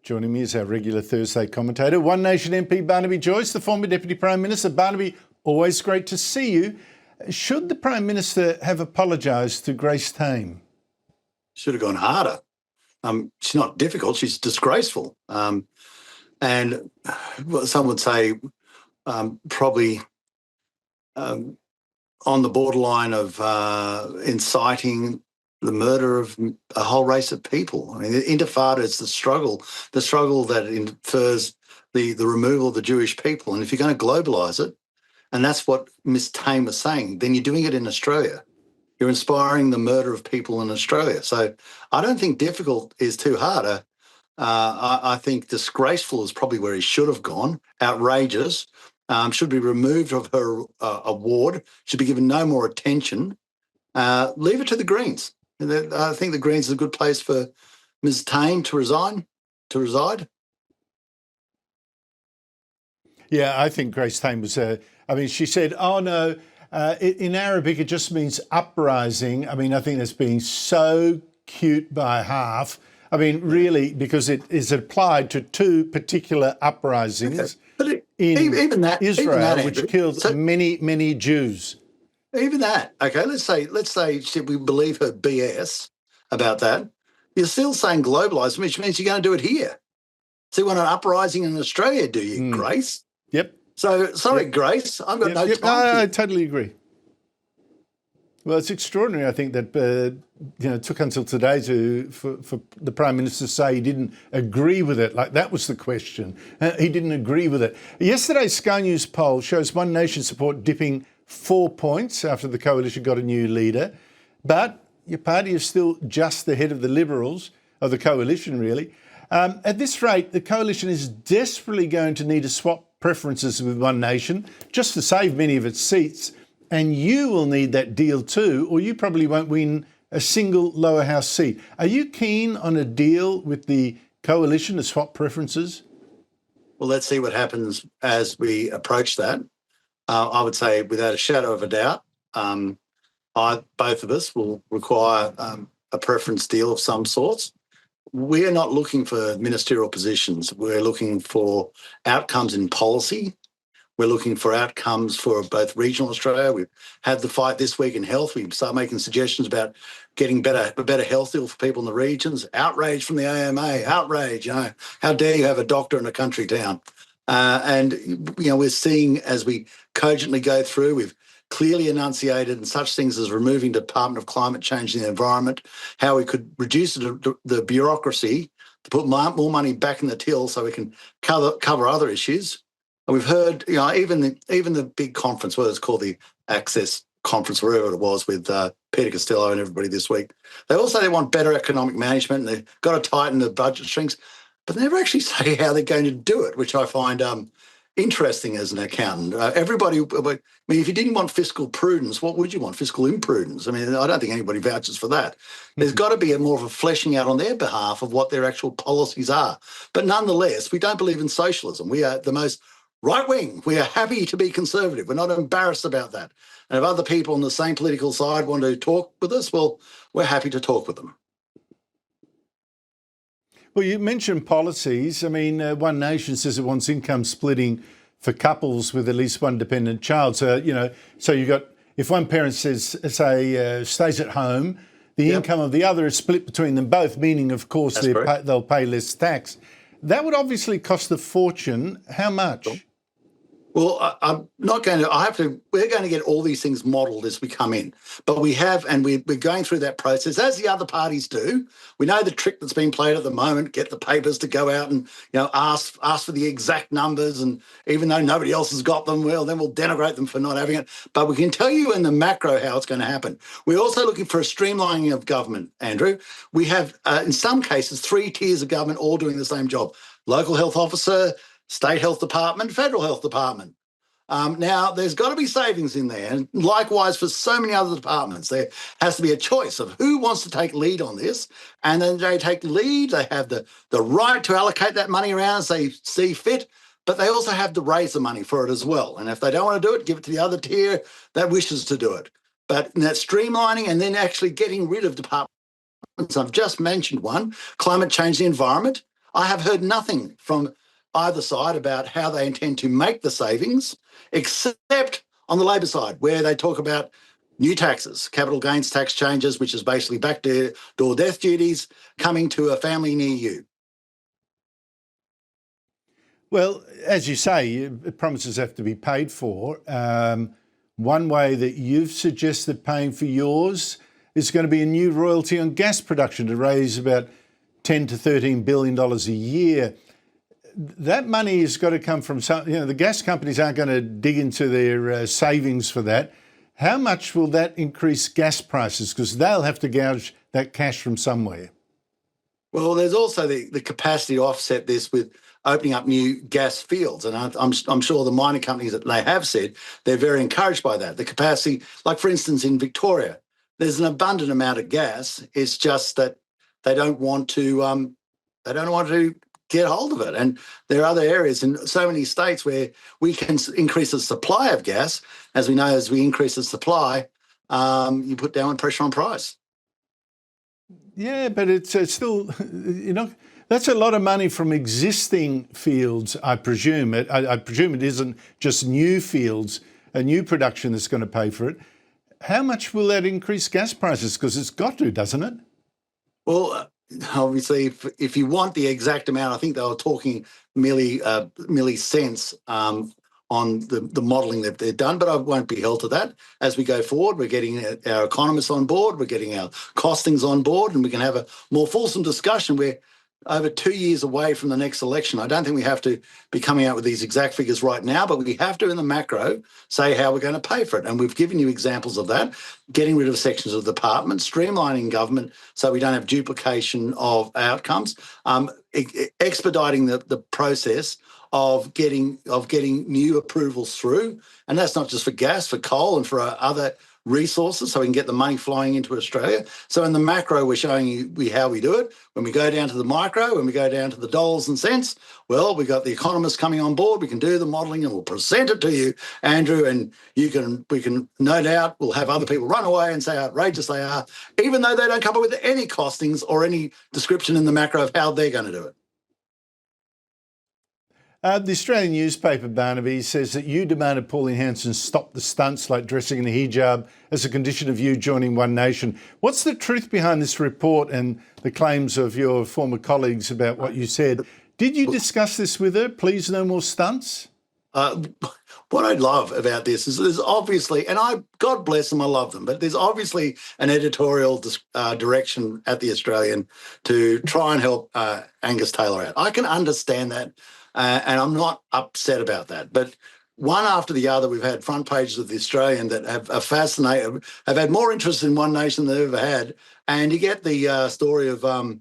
Joining me is our regular Thursday commentator, One Nation MP Barnaby Joyce, the former Deputy Prime Minister. Barnaby, always great to see you. Should the Prime Minister have apologised to Grace Tame? Should have gone harder. She's not difficult, she's disgraceful. And some would say probably on the borderline of inciting the murder of a whole race of people. I mean, the Intifada is the struggle that infers the removal of the Jewish people. And if you're going to globalise it, and that's what Ms Tame was saying, then you're doing it in Australia. You're inspiring the murder of people in Australia. So I don't think difficult is too hard. I think disgraceful is probably where he should have gone. Outrageous. Should be removed of her award. Should be given no more attention. Leave it to the Greens. I think the Greens is a good place for Ms Tame to reside. Yeah, I think Grace Tame was, she said, oh no, in Arabic it just means uprising. I mean, I think that's being so cute by half. I mean, really, because it is applied to two particular uprisings in Israel, which killed many Jews. Even that, okay, let's say we believe her BS about that. You're still saying globalise, which means you're going to do it here. So you want an uprising in Australia, do you, Grace? Yep. So, sorry, Grace, I've got no time. I totally agree. Well, it's extraordinary, I think, that it took until today for the Prime Minister to say he didn't agree with it. Like, that was the question. He didn't agree with it. Yesterday's Sky News poll shows One Nation support dipping 4 points after the coalition got a new leader. But your party is still just ahead of the Liberals, of the coalition, really. At this rate, the coalition is desperately going to need to swap preferences with One Nation just to save many of its seats. And you will need that deal too, or you probably won't win a single lower house seat. Are you keen on a deal with the coalition to swap preferences? Well, let's see what happens as we approach that. I would say without a shadow of a doubt, both of us will require a preference deal of some sorts. We're not looking for ministerial positions. We're looking for outcomes in policy. We're looking for outcomes for both regional Australia. We've had the fight this week in health. We start making suggestions about getting a better health deal for people in the regions. Outrage from the AMA, outrage, how dare you have a doctor in a country town? We're seeing as we cogently go through, we've clearly enunciated such things as removing Department of Climate Change and the Environment, how we could reduce the bureaucracy to put more money back in the till so we can cover other issues. And we've heard, even the big conference, whether it's called the Access Conference, wherever it was, with Peter Costello and everybody this week, they all say they want better economic management and they've got to tighten the budget strings, but they never actually say how they're going to do it, which I find interesting as an accountant. If you didn't want fiscal prudence, what would you want? Fiscal imprudence. I mean, I don't think anybody vouches for that. There's got to be more of a fleshing out on their behalf of what their actual policies are. But nonetheless, we don't believe in socialism. We are the most right wing. We are happy to be conservative. We're not embarrassed about that. And if other people on the same political side want to talk with us, well, we're happy to talk with them. Well, you mentioned policies. I mean, One Nation says it wants income splitting for couples with at least one dependent child. So, so you got, if one parent stays at home, the income of the other is split between them both, meaning, of course, they'll pay less tax. That would obviously cost a fortune. How much? Well, I'm not going to, we're going to get all these things modelled as we come in. But we have, and we're going through that process, as the other parties do. We know the trick that's being played at the moment, get the papers to go out and, ask for the exact numbers. And even though nobody else has got them, well, then we'll denigrate them for not having it. But we can tell you in the macro how it's going to happen. We're also looking for a streamlining of government, Andrew. We have, in some cases, 3 tiers of government all doing the same job. Local health officer, State Health Department, Federal Health Department. Now, there's got to be savings in there. And likewise, for so many other departments, there has to be a choice of who wants to take lead on this. And then they take lead. They have the right to allocate that money around as they see fit, but they also have to raise the money for it as well. And if they don't want to do it, give it to the other tier that wishes to do it. But in that streamlining and then actually getting rid of departments, I've just mentioned one, climate change, the environment. I have heard nothing from either side about how they intend to make the savings, except on the Labor side, where they talk about new taxes, capital gains tax changes, which is basically backdoor death duties coming to a family near you. Well, as you say, promises have to be paid for. One way that you've suggested paying for yours is going to be a new royalty on gas production to raise about $10 to $13 billion a year. That money has got to come from some, the gas companies aren't going to dig into their savings for that. How much will that increase gas prices? Because they'll have to gouge that cash from somewhere. Well, there's also the capacity to offset this with opening up new gas fields. And I'm sure the mining companies that they have said they're very encouraged by that. The capacity, like for instance, in Victoria, there's an abundant amount of gas. It's just that they don't want to get hold of it. And there are other areas in so many states where we can increase the supply of gas. As we know, as we increase the supply, you put downward pressure on price. Yeah, but it's still, that's a lot of money from existing fields, I presume. I presume it isn't just new fields, a new production that's going to pay for it. How much will that increase gas prices? Because it's got to, doesn't it? Well, obviously, if you want the exact amount, I think they were talking millicents on the modelling that they've done, but I won't be held to that. As we go forward, we're getting our economists on board, we're getting our costings on board, and we can have a more fulsome discussion. We're over 2 years away from the next election. I don't think we have to be coming out with these exact figures right now, but we have to, in the macro, say how we're going to pay for it. And we've given you examples of that, getting rid of sections of the department, streamlining government so we don't have duplication of outcomes, expediting the process of getting new approvals through. And that's not just for gas, for coal and for other resources, so we can get the money flowing into Australia. So in the macro, we're showing you how we do it. When we go down to the micro, when we go down to the dollars and cents, well, we've got the economists coming on board. We can do the modelling and we'll present it to you, Andrew, and we can no doubt we'll have other people run away and say how outrageous they are, even though they don't come up with any costings or any description in the macro of how they're going to do it. The Australian newspaper, Barnaby, says that you demanded Pauline Hanson stop the stunts like dressing in a hijab as a condition of you joining One Nation. What's the truth behind this report and the claims of your former colleagues about what you said? Did you discuss this with her? Please, no more stunts? What I love about this is there's obviously, and God bless them, I love them, but there's obviously an editorial direction at the Australian to try and help Angus Taylor out. I can understand that. And I'm not upset about that. But one after the other, we've had front pages of the Australian that have fascinated, have had more interest in One Nation than they've ever had. And you get the story of, do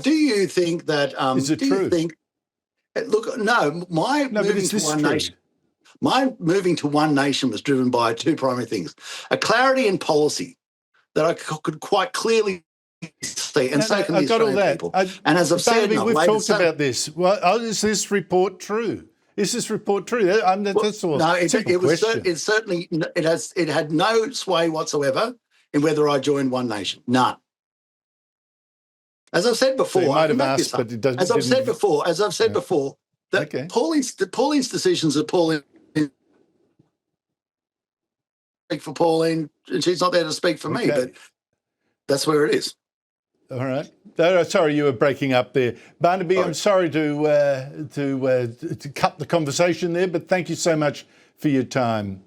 you think that? Is it true? You think? Look, no. My moving to One Nation was driven by two primary things: a clarity in policy that I could quite clearly see, and so can the Australian people. And as I've said, we've talked about this. Well, is this report true? Is this report true? That's all. No, it certainly had no sway whatsoever in whether I joined One Nation. None. As I've said before, so you might have asked, but it doesn't. As I've said before, that okay. Pauline's decisions are Pauline. Speak for Pauline, and she's not there to speak for me, but that's where it is. All right. Sorry, you were breaking up there, Barnaby. I'm sorry to cut the conversation there, but thank you so much for your time.